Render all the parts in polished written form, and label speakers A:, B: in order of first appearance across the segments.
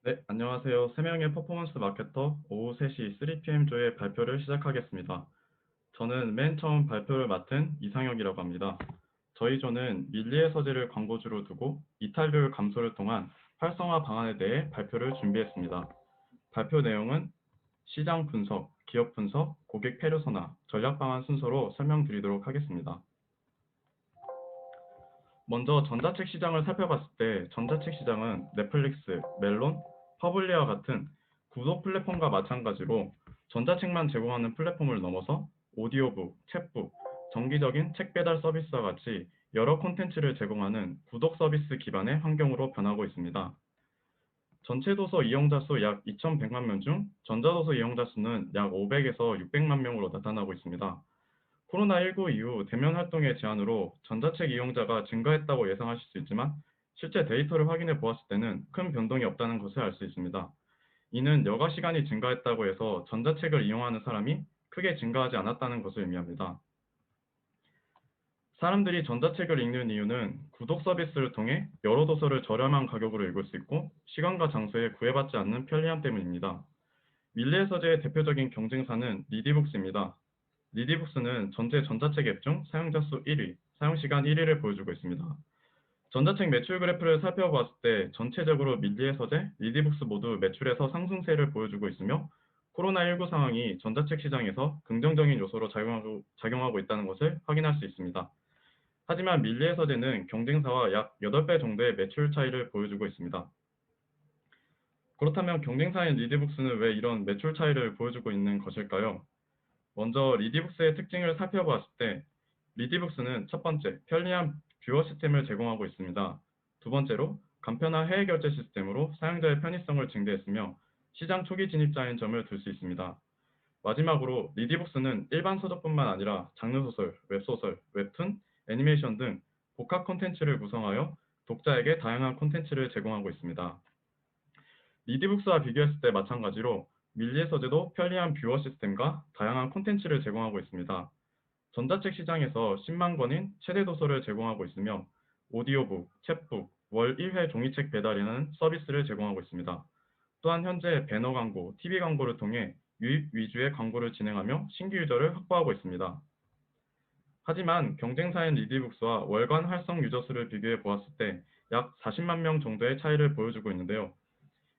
A: 네, 안녕하세요. 3명의 퍼포먼스 마케터 오후 3시 3PM 조의 발표를 시작하겠습니다. 저는 맨 처음 발표를 맡은 이상혁이라고 합니다. 저희 조는 밀리의 서재를 광고주로 두고 이탈률 감소를 통한 활성화 방안에 대해 발표를 준비했습니다. 발표 내용은 시장 분석, 기업 분석, 고객 페르소나, 전략 방안 순서로 설명드리도록 하겠습니다. 먼저 전자책 시장을 살펴봤을 때 전자책 시장은 넷플릭스, 멜론, 퍼블리와 같은 구독 플랫폼과 마찬가지로 전자책만 제공하는 플랫폼을 넘어서 오디오북, 챗북, 정기적인 책 배달 서비스와 같이 여러 콘텐츠를 제공하는 구독 서비스 기반의 환경으로 변하고 있습니다. 전체 도서 이용자 수 약 2,100만 명 중 전자도서 이용자 수는 약 500에서 600만 명으로 나타나고 있습니다. 코로나19 이후 대면 활동의 제한으로 전자책 이용자가 증가했다고 예상하실 수 있지만 실제 데이터를 확인해 보았을 때는 큰 변동이 없다는 것을 알 수 있습니다. 이는 여가 시간이 증가했다고 해서 전자책을 이용하는 사람이 크게 증가하지 않았다는 것을 의미합니다. 사람들이 전자책을 읽는 이유는 구독 서비스를 통해 여러 도서를 저렴한 가격으로 읽을 수 있고 시간과 장소에 구애받지 않는 편리함 때문입니다. 밀리의 서재의 대표적인 경쟁사는 리디북스입니다. 리디북스는 전체 전자책 앱 중 사용자 수 1위, 사용시간 1위를 보여주고 있습니다. 전자책 매출 그래프를 살펴봤을 때 전체적으로 밀리의 서재, 리디북스 모두 매출에서 상승세를 보여주고 있으며 코로나19 상황이 전자책 시장에서 긍정적인 요소로 작용하고 있다는 것을 확인할 수 있습니다. 하지만 밀리의 서재는 경쟁사와 약 8배 정도의 매출 차이를 보여주고 있습니다. 그렇다면 경쟁사인 리디북스는 왜 이런 매출 차이를 보여주고 있는 것일까요? 먼저 리디북스의 특징을 살펴보았을 때 리디북스는 첫 번째, 편리한 뷰어 시스템을 제공하고 있습니다. 두 번째로 간편한 해외 결제 시스템으로 사용자의 편의성을 증대했으며 시장 초기 진입자인 점을 들 수 있습니다. 마지막으로 리디북스는 일반 서적뿐만 아니라 장르 소설, 웹소설, 웹툰, 애니메이션 등 복합 콘텐츠를 구성하여 독자에게 다양한 콘텐츠를 제공하고 있습니다. 리디북스와 비교했을 때 마찬가지로 밀리의 서재도 편리한 뷰어 시스템과 다양한 콘텐츠를 제공하고 있습니다. 전자책 시장에서 10만 권인 최대 도서를 제공하고 있으며 오디오북, 챗북, 월 1회 종이책 배달이라는 서비스를 제공하고 있습니다. 또한 현재 배너 광고, TV 광고를 통해 유입 위주의 광고를 진행하며 신규 유저를 확보하고 있습니다. 하지만 경쟁사인 리디북스와 월간 활성 유저 수를 비교해 보았을 때 약 40만 명 정도의 차이를 보여주고 있는데요.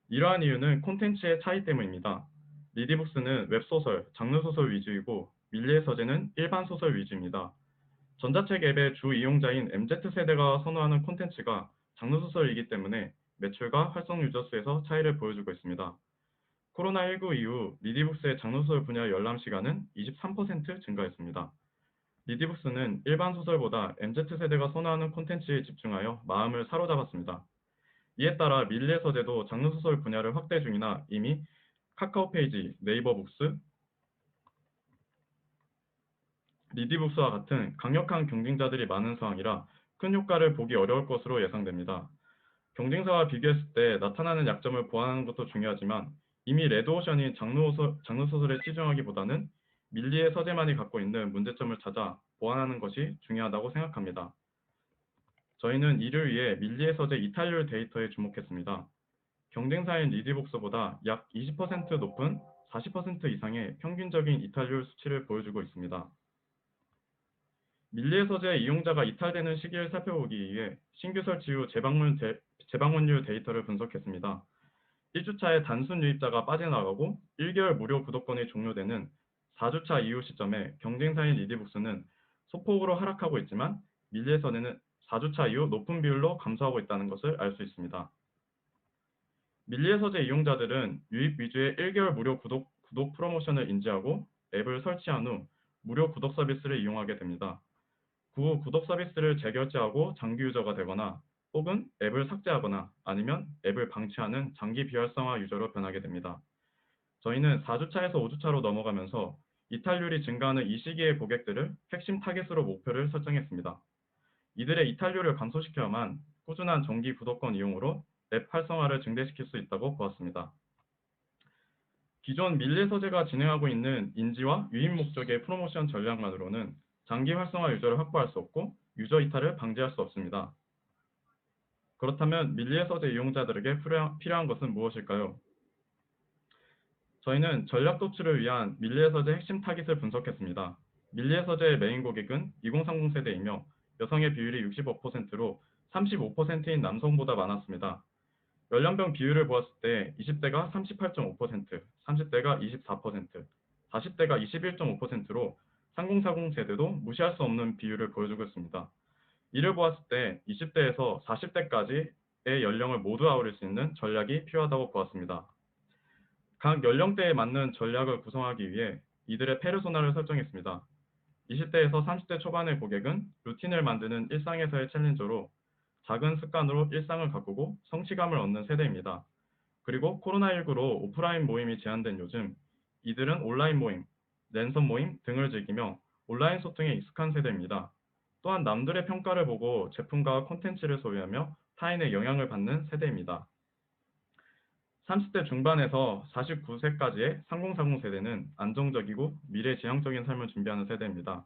A: 이러한 이유는 콘텐츠의 차이 때문입니다. 리디북스는 웹소설, 장르소설 위주이고 밀리의 서재는 일반 소설 위주입니다. 전자책 앱의 주 이용자인 MZ세대가 선호하는 콘텐츠가 장르소설이기 때문에 매출과 활성 유저 수에서 차이를 보여주고 있습니다. 코로나19 이후 리디북스의 장르소설 분야 열람 시간은 23% 증가했습니다. 리디북스는 일반 소설보다 MZ세대가 선호하는 콘텐츠에 집중하여 마음을 사로잡았습니다. 이에 따라 밀리의 서재도 장르소설 분야를 확대 중이나 이미 카카오페이지, 네이버 북스, 리디북스와 같은 강력한 경쟁자들이 많은 상황이라 큰 효과를 보기 어려울 것으로 예상됩니다. 경쟁사와 비교했을 때 나타나는 약점을 보완하는 것도 중요하지만 이미 레드오션인 장르소설에 치중하기보다는 밀리의 서재만이 갖고 있는 문제점을 찾아 보완하는 것이 중요하다고 생각합니다. 저희는 이를 위해 밀리의 서재 이탈률 데이터에 주목했습니다. 경쟁사인 리디북스보다 약 20% 높은 40% 이상의 평균적인 이탈률 수치를 보여주고 있습니다. 밀리의 서재 이용자가 이탈되는 시기를 살펴보기 위해 신규 설치 후 재방문율 데이터를 분석했습니다. 1주차에 단순 유입자가 빠져나가고 1개월 무료 구독권이 종료되는 4주차 이후 시점에 경쟁사인 리디북스는 소폭으로 하락하고 있지만 밀리의 서재는 4주차 이후 높은 비율로 감소하고 있다는 것을 알 수 있습니다. 밀리의 서재 이용자들은 유입 위주의 1개월 무료 구독 프로모션을 인지하고 앱을 설치한 후 무료 구독 서비스를 이용하게 됩니다. 그 후 구독 서비스를 재결제하고 장기 유저가 되거나 혹은 앱을 삭제하거나 아니면 앱을 방치하는 장기 비활성화 유저로 변하게 됩니다. 저희는 4주차에서 5주차로 넘어가면서 이탈률이 증가하는 이 시기의 고객들을 핵심 타겟으로 목표를 설정했습니다. 이들의 이탈률을 감소시켜야만 꾸준한 정기 구독권 이용으로 앱 활성화를 증대시킬 수 있다고 보았습니다. 기존 밀리의 서재가 진행하고 있는 인지와 유입 목적의 프로모션 전략만으로는 장기 활성화 유저를 확보할 수 없고 유저 이탈을 방지할 수 없습니다. 그렇다면 밀리의 서재 이용자들에게 필요한 것은 무엇일까요? 저희는 전략 도출을 위한 밀리의 서재 핵심 타깃을 분석했습니다. 밀리의 서재의 메인 고객은 2030 세대이며 여성의 비율이 65%로 35%인 남성보다 많았습니다. 연령별 비율을 보았을 때 20대가 38.5%, 30대가 24%, 40대가 21.5%로 3040 세대도 무시할 수 없는 비율을 보여주고 있습니다. 이를 보았을 때 20대에서 40대까지의 연령을 모두 아우를 수 있는 전략이 필요하다고 보았습니다. 각 연령대에 맞는 전략을 구성하기 위해 이들의 페르소나를 설정했습니다. 20대에서 30대 초반의 고객은 루틴을 만드는 일상에서의 챌린저로 작은 습관으로 일상을 가꾸고 성취감을 얻는 세대입니다. 그리고 코로나19로 오프라인 모임이 제한된 요즘 이들은 온라인 모임, 랜선 모임 등을 즐기며 온라인 소통에 익숙한 세대입니다. 또한 남들의 평가를 보고 제품과 콘텐츠를 소유하며 타인의 영향을 받는 세대입니다. 30대 중반에서 49세까지의 3040 세대는 안정적이고 미래지향적인 삶을 준비하는 세대입니다.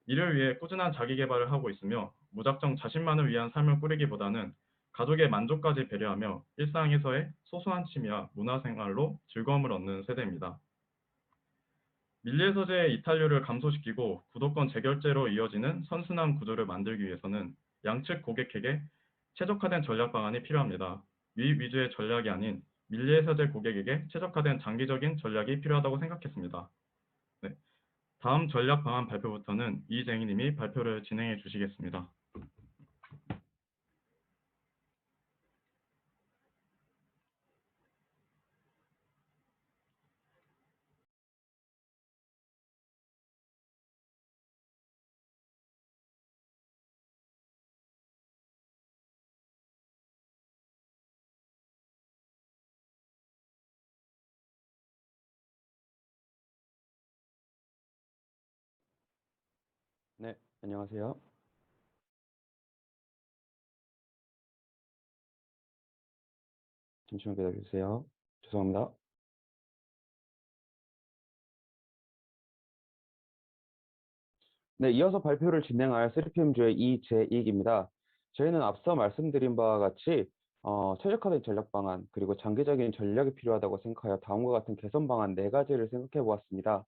A: 이를 위해 꾸준한 자기 개발을 하고 있으며 무작정 자신만을 위한 삶을 꾸리기보다는 가족의 만족까지 배려하며 일상에서의 소소한 취미와 문화생활로 즐거움을 얻는 세대입니다. 밀리의 서재의 이탈률을 감소시키고 구독권 재결제로 이어지는 선순환 구조를 만들기 위해서는 양측 고객에게 최적화된 전략 방안이 필요합니다. 유입 위주의 전략이 아닌 밀리의 서재 고객에게 최적화된 장기적인 전략이 필요하다고 생각했습니다. 네, 다음 전략 방안 발표부터는 이쟁희님이 발표를 진행해 주시겠습니다.
B: 네, 안녕하세요. 잠시만 기다려주세요. 죄송합니다. 네, 이어서 발표를 진행할 3PM주의 이재익입니다. 저희는 앞서 말씀드린 바와 같이 최적화된 전략 방안, 그리고 장기적인 전략이 필요하다고 생각하여 다음과 같은 개선 방안 4가지를 생각해 보았습니다.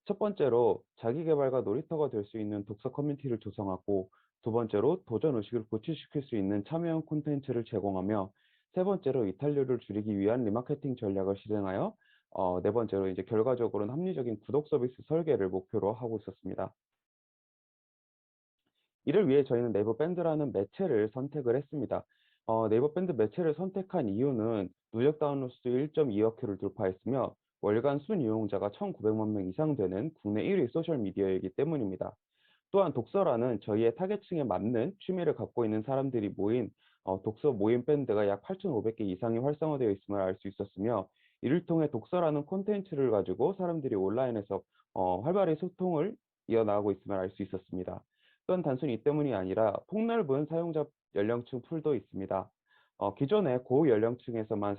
B: 첫 번째로 자기 개발과 놀이터가 될 수 있는 독서 커뮤니티를 조성하고, 두 번째로 도전 의식을 고취시킬 수 있는 참여형 콘텐츠를 제공하며, 세 번째로 이탈률을 줄이기 위한 리마케팅 전략을 실행하여, 네 번째로 이제 결과적으로는 합리적인 구독 서비스 설계를 목표로 하고 있었습니다. 이를 위해 저희는 네이버 밴드라는 매체를 선택을 했습니다. 네이버 밴드 매체를 선택한 이유는 누적 다운로드 수 1.2억 회를 돌파했으며 월간 순 이용자가 1,900만 명 이상 되는 국내 1위 소셜 미디어이기 때문입니다. 또한 독서라는 저희의 타겟층에 맞는 취미를 갖고 있는 사람들이 모인 독서 모임 밴드가 약 8,500개 이상이 활성화되어 있음을 알 수 있었으며, 이를 통해 독서라는 콘텐츠를 가지고 사람들이 온라인에서 활발히 소통을 이어나가고 있음을 알 수 있었습니다. 또한 단순히 이 때문이 아니라 폭넓은 사용자 연령층 풀도 있습니다. 기존에 고연령층에서만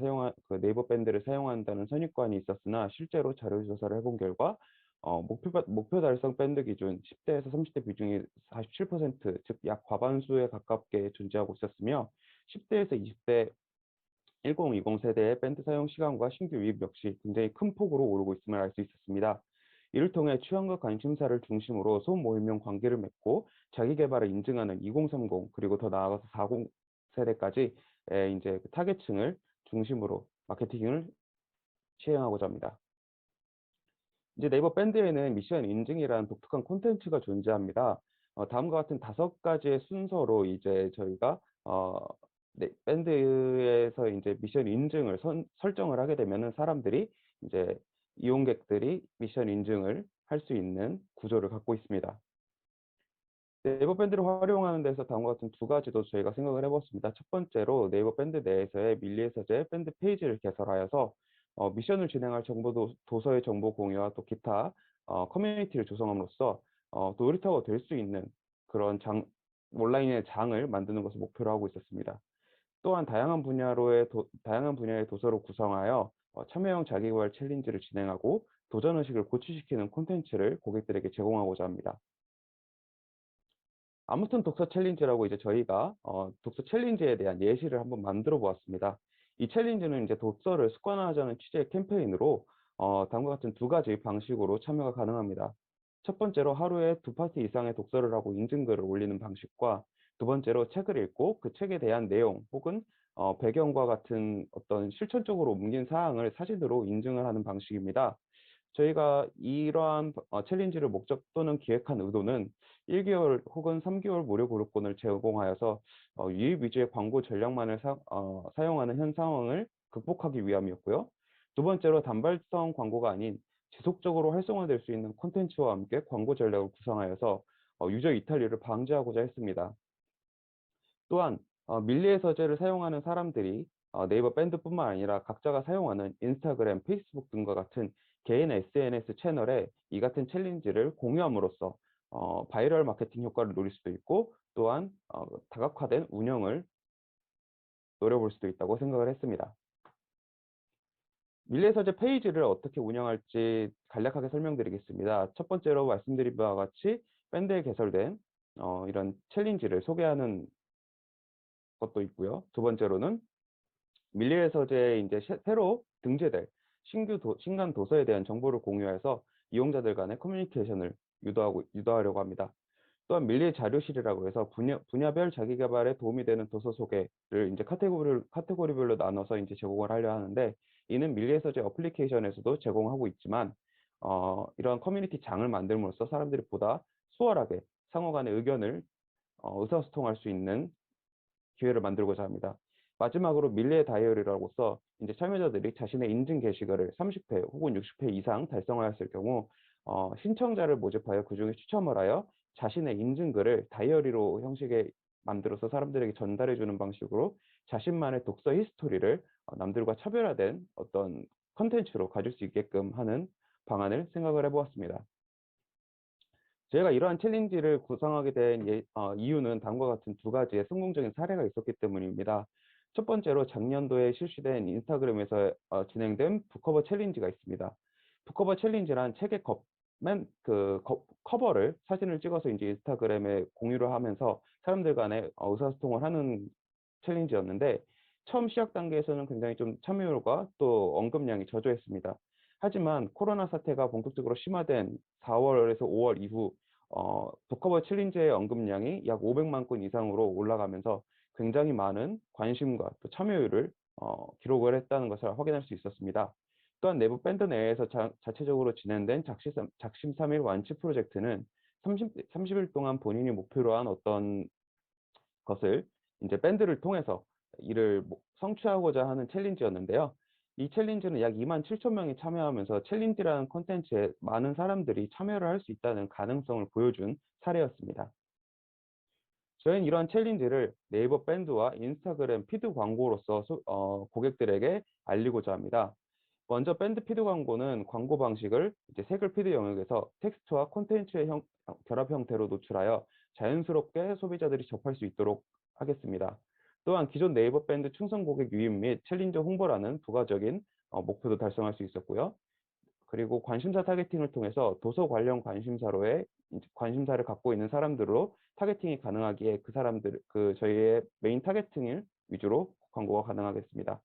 B: 그 네이버 밴드를 사용한다는 선입관이 있었으나, 실제로 자료조사를 해본 결과 목표 달성 밴드 기준 10대에서 30대 비중이 47%, 즉 약 과반수에 가깝게 존재하고 있었으며, 10대에서 20대 1020 세대의 밴드 사용 시간과 신규 유입 역시 굉장히 큰 폭으로 오르고 있음을 알 수 있었습니다. 이를 통해 취향과 관심사를 중심으로 소모임용 관계를 맺고 자기 개발을 인증하는 2030, 그리고 더 나아가서 40 세대까지 이제 그 타겟층을 중심으로 마케팅을 시행하고자 합니다. 이제 네이버 밴드에는 미션 인증이라는 독특한 콘텐츠가 존재합니다. 다음과 같은 5가지의 순서로 이제 저희가 네, 밴드에서 이제 미션 인증을 설정을 하게 되면은 사람들이 이제 이용객들이 미션 인증을 할 수 있는 구조를 갖고 있습니다. 네이버 밴드를 활용하는 데서 다음과 같은 2가지도 저희가 생각을 해봤습니다. 첫 번째로 네이버 밴드 내에서의 밀리의 서재 밴드 페이지를 개설하여서 미션을 진행할 도서의 정보 공유와 또 기타 커뮤니티를 조성함으로써 놀이터가 될 수 있는 그런 온라인의 장을 만드는 것을 목표로 하고 있었습니다. 또한 다양한 분야의 도서로 구성하여 참여형 자기개발 챌린지를 진행하고 도전 의식을 고취시키는 콘텐츠를 고객들에게 제공하고자 합니다. 아무튼 독서 챌린지라고 이제 저희가 독서 챌린지에 대한 예시를 한번 만들어 보았습니다. 이 챌린지는 이제 독서를 습관화하자는 취지의 캠페인으로 다음과 같은 두 가지 방식으로 참여가 가능합니다. 첫 번째로 하루에 두 파트 이상의 독서를 하고 인증글을 올리는 방식과 두 번째로 책을 읽고 그 책에 대한 내용 혹은 배경과 같은 어떤 실천적으로 옮긴 사항을 사진으로 인증을 하는 방식입니다. 저희가 이러한 챌린지를 목적 또는 기획한 의도는 1개월 혹은 3개월 무료 구독권을 제공하여서 유입 위주의 광고 전략만을 사용하는 현 상황을 극복하기 위함이었고요. 두 번째로 단발성 광고가 아닌 지속적으로 활성화될 수 있는 콘텐츠와 함께 광고 전략을 구성하여서 유저 이탈률을 방지하고자 했습니다. 또한 밀리의 서재를 사용하는 사람들이 네이버 밴드뿐만 아니라 각자가 사용하는 인스타그램, 페이스북 등과 같은 개인 SNS 채널에 이 같은 챌린지를 공유함으로써 바이럴 마케팅 효과를 노릴 수도 있고 또한 다각화된 운영을 노려볼 수도 있다고 생각을 했습니다. 밀리의 서재 페이지를 어떻게 운영할지 간략하게 설명드리겠습니다. 첫 번째로 말씀드린 바와 같이 밴드에 개설된 이런 챌린지를 소개하는 것도 있고요. 두 번째로는 밀리의 서재에 이제 새로 등재될 신간 도서에 대한 정보를 공유해서 이용자들 간의 커뮤니케이션을 유도하려고 합니다. 또한 밀리의 자료실이라고 해서 분야별 자기 개발에 도움이 되는 도서 소개를 이제 카테고리별로 나눠서 이제 제공을 하려 하는데 이는 밀리의 서재 어플리케이션에서도 제공하고 있지만 이러한 커뮤니티 장을 만들므로써 사람들이 보다 수월하게 상호 간의 의견을 의사소통할 수 있는 기회를 만들고자 합니다. 마지막으로 밀리의 다이어리라고서 이제 참여자들이 자신의 인증 게시글을 30회 혹은 60회 이상 달성하였을 경우 신청자를 모집하여 그중에 추첨을 하여 자신의 인증글을 다이어리로 형식에 만들어서 사람들에게 전달해 주는 방식으로 자신만의 독서 히스토리를 남들과 차별화된 어떤 컨텐츠로 가질 수 있게끔 하는 방안을 생각을 해보았습니다. 저희가 이러한 챌린지를 구성하게 된 이유는 다음과 같은 두 가지의 성공적인 사례가 있었기 때문입니다. 첫 번째로 작년도에 실시된 인스타그램에서 진행된 북커버 챌린지가 있습니다. 북커버 챌린지란 책의 커버를 사진을 찍어서 이제 인스타그램에 공유를 하면서 사람들 간에 의사소통을 하는 챌린지였는데 처음 시작 단계에서는 굉장히 좀 참여율과 또 언급량이 저조했습니다. 하지만 코로나 사태가 본격적으로 심화된 4월에서 5월 이후 북커버 챌린지의 언급량이 약 500만 건 이상으로 올라가면서 굉장히 많은 관심과 또 참여율을 기록을 했다는 것을 확인할 수 있었습니다. 또한 내부 밴드 내에서 자체적으로 진행된 작심 3일 완치 프로젝트는 30일 동안 본인이 목표로 한 어떤 것을 이제 밴드를 통해서 이를 성취하고자 하는 챌린지였는데요. 이 챌린지는 약 2만 7천 명이 참여하면서 챌린지라는 콘텐츠에 많은 사람들이 참여를 할 수 있다는 가능성을 보여준 사례였습니다. 저희는 이러한 챌린지를 네이버 밴드와 인스타그램 피드 광고로서 고객들에게 알리고자 합니다. 먼저 밴드 피드 광고는 광고 방식을 이제 색을 피드 영역에서 텍스트와 콘텐츠의 결합 형태로 노출하여 자연스럽게 소비자들이 접할 수 있도록 하겠습니다. 또한 기존 네이버 밴드 충성 고객 유입 및 챌린저 홍보라는 부가적인 목표도 달성할 수 있었고요. 그리고 관심사 타겟팅을 통해서 도서 관련 관심사로의 관심사를 갖고 있는 사람들로 타겟팅이 가능하기에 저희의 메인 타겟팅을 위주로 광고가 가능하겠습니다.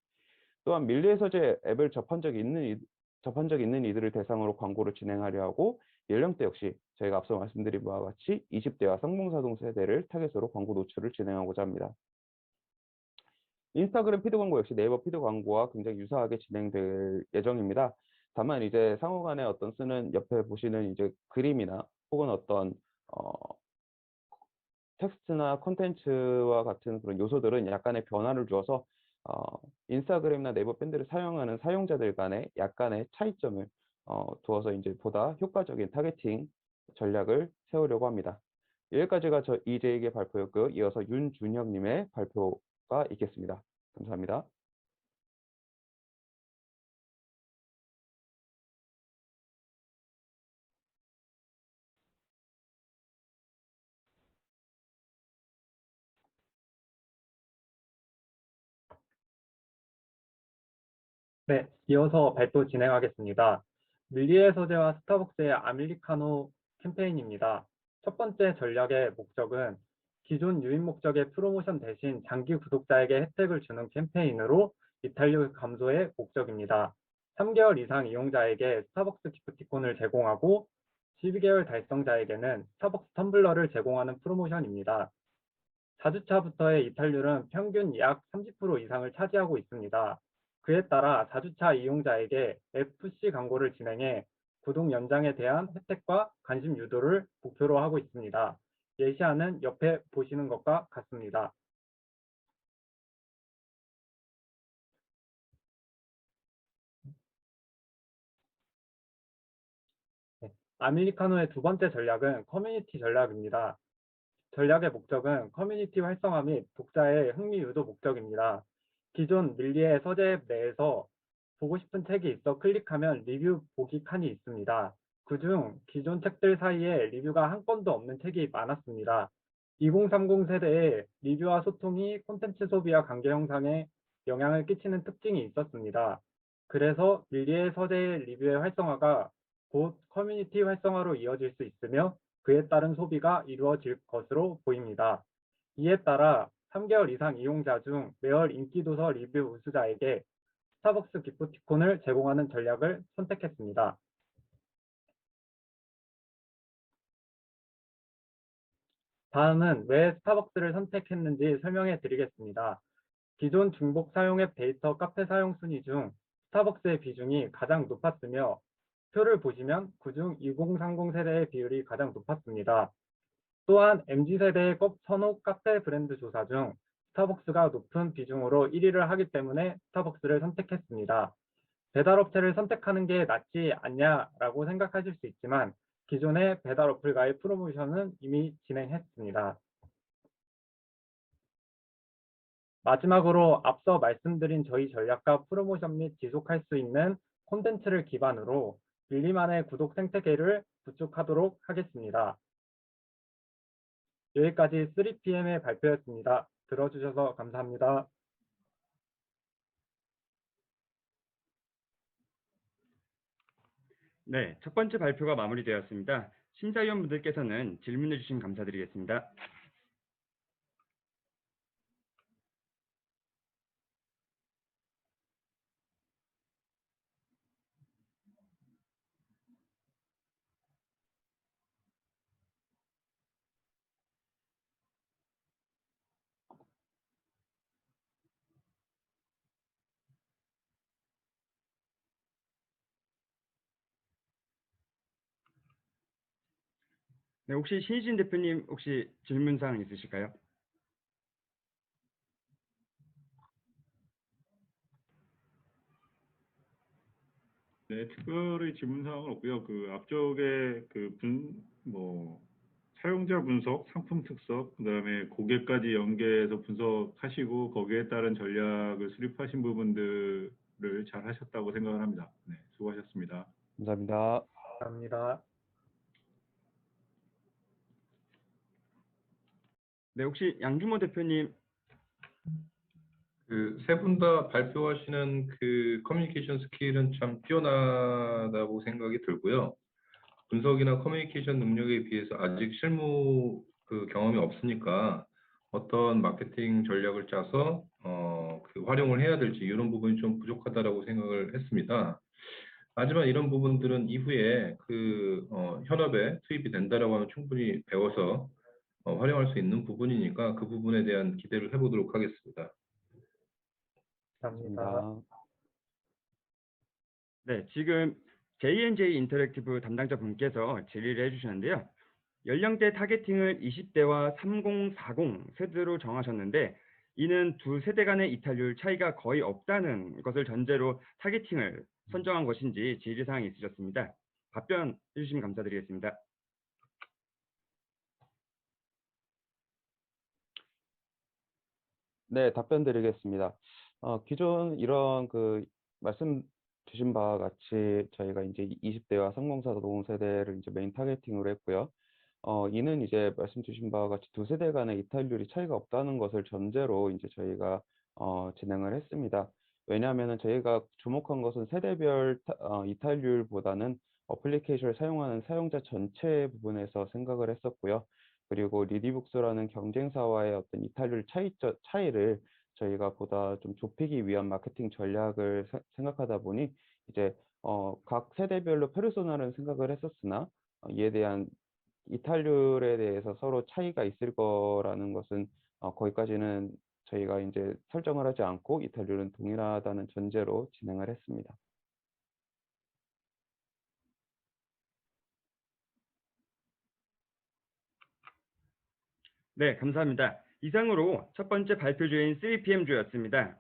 B: 또한 밀리의 서재 앱을 접한 적이 있는 이들을 대상으로 광고를 진행하려 하고 연령대 역시 저희가 앞서 말씀드린 바와 같이 20대와 성봉사동 세대를 타겟으로 광고 노출을 진행하고자 합니다. 인스타그램 피드 광고 역시 네이버 피드 광고와 굉장히 유사하게 진행될 예정입니다. 다만 이제 상호 간에 어떤 쓰는 옆에 보시는 이제 그림이나 혹은 어떤 어, 텍스트나 콘텐츠와 같은 그런 요소들은 약간의 변화를 주어서 인스타그램이나 네이버 밴드를 사용하는 사용자들 간에 약간의 차이점을 두어서 이제 보다 효과적인 타겟팅 전략을 세우려고 합니다. 여기까지가 이재익의 발표였고요. 이어서 윤준혁님의 발표가 있겠습니다. 감사합니다.
C: 네, 이어서 발표 진행하겠습니다. 밀리의 소재와 스타벅스의 아메리카노 캠페인입니다. 첫 번째 전략의 목적은 기존 유입 목적의 프로모션 대신 장기 구독자에게 혜택을 주는 캠페인으로 이탈률 감소의 목적입니다. 3개월 이상 이용자에게 스타벅스 기프티콘을 제공하고 12개월 달성자에게는 스타벅스 텀블러를 제공하는 프로모션입니다. 4주차부터의 이탈률은 평균 약 30% 이상을 차지하고 있습니다. 그에 따라 4주차 이용자에게 FC 광고를 진행해 구독 연장에 대한 혜택과 관심 유도를 목표로 하고 있습니다. 예시안은 옆에 보시는 것과 같습니다. 네, 아메리카노의 두 번째 전략은 커뮤니티 전략입니다. 전략의 목적은 커뮤니티 활성화 및 독자의 흥미 유도 목적입니다. 기존 밀리의 서재 앱 내에서 보고 싶은 책이 있어 클릭하면 리뷰 보기 칸이 있습니다. 그중 기존 책들 사이에 리뷰가 한 건도 없는 책이 많았습니다. 2030 세대의 리뷰와 소통이 콘텐츠 소비와 관계 형성에 영향을 끼치는 특징이 있었습니다. 그래서 밀리의 서재의 리뷰의 활성화가 곧 커뮤니티 활성화로 이어질 수 있으며 그에 따른 소비가 이루어질 것으로 보입니다. 이에 따라 3개월 이상 이용자 중 매월 인기도서 리뷰 우수자에게 스타벅스 기프티콘을 제공하는 전략을 선택했습니다. 다음은 왜 스타벅스를 선택했는지 설명해 드리겠습니다. 기존 중복 사용 앱 데이터 카페 사용 순위 중 스타벅스의 비중이 가장 높았으며 표를 보시면 그중 2030 세대의 비율이 가장 높았습니다. 또한 MZ세대의 선호 카페 브랜드 조사 중 스타벅스가 높은 비중으로 1위를 하기 때문에 스타벅스를 선택했습니다. 배달업체를 선택하는 게 낫지 않냐라고 생각하실 수 있지만 기존의 배달 어플과의 프로모션은 이미 진행했습니다. 마지막으로 앞서 말씀드린 저희 전략과 프로모션 및 지속할 수 있는 콘텐츠를 기반으로 밀리만의 구독 생태계를 구축하도록 하겠습니다. 여기까지 3PM의 발표였습니다. 들어주셔서 감사합니다.
D: 네, 첫 번째 발표가 마무리되었습니다. 심사위원분들께서는 질문해 주신 감사드리겠습니다. 네, 혹시 신희진 대표님 혹시 질문사항 있으실까요?
E: 네, 특별히 질문 사항은 없고요. 그 앞쪽에 사용자 분석, 상품 특성, 그다음에 고객까지 연계해서 분석하시고 거기에 따른 전략을 수립하신 부분들을 잘 하셨다고 생각을 합니다. 네, 수고하셨습니다.
B: 감사합니다.
C: 감사합니다.
D: 네, 혹시 양주모 대표님
F: 그 세 분 다 발표하시는 그 커뮤니케이션 스킬은 참 뛰어나다고 생각이 들고요. 분석이나 커뮤니케이션 능력에 비해서 아직 실무 그 경험이 없으니까 어떤 마케팅 전략을 짜서 그 활용을 해야 될지 이런 부분이 좀 부족하다라고 생각을 했습니다. 하지만 이런 부분들은 이후에 현업에 투입이 된다라고 하면 충분히 배워서 활용할 수 있는 부분이니까 그 부분에 대한 기대를 해보도록 하겠습니다.
C: 감사합니다.
B: 감사합니다.
D: 네, 지금 J&J 인터랙티브 담당자 분께서 질의를 해주셨는데요. 연령대 타겟팅을 20대와 3040 세대로 정하셨는데 이는 두 세대 간의 이탈률 차이가 거의 없다는 것을 전제로 타겟팅을 선정한 것인지 질의사항이 있으셨습니다. 답변해 주시면 감사드리겠습니다.
B: 네, 답변 드리겠습니다. 기존 이런 말씀 주신 바와 같이 저희가 이제 20대와 3040 세대를 이제 메인 타겟팅으로 했고요. 이는 이제 말씀 주신 바와 같이 두 세대 간의 이탈률이 차이가 없다는 것을 전제로 이제 저희가 진행을 했습니다. 왜냐하면은 저희가 주목한 것은 세대별 이탈률보다는 어플리케이션을 사용하는 사용자 전체 부분에서 생각을 했었고요. 그리고 리디북스라는 경쟁사와의 어떤 이탈률 차이를 저희가 보다 좀 좁히기 위한 마케팅 전략을 생각하다 보니 이제 각 세대별로 페르소나를 생각을 했었으나 이에 대한 이탈률에 대해서 서로 차이가 있을 거라는 것은 거기까지는 저희가 이제 설정을 하지 않고 이탈률은 동일하다는 전제로 진행을 했습니다.
D: 네, 감사합니다. 이상으로 첫 번째 발표주인 3PM 주였습니다.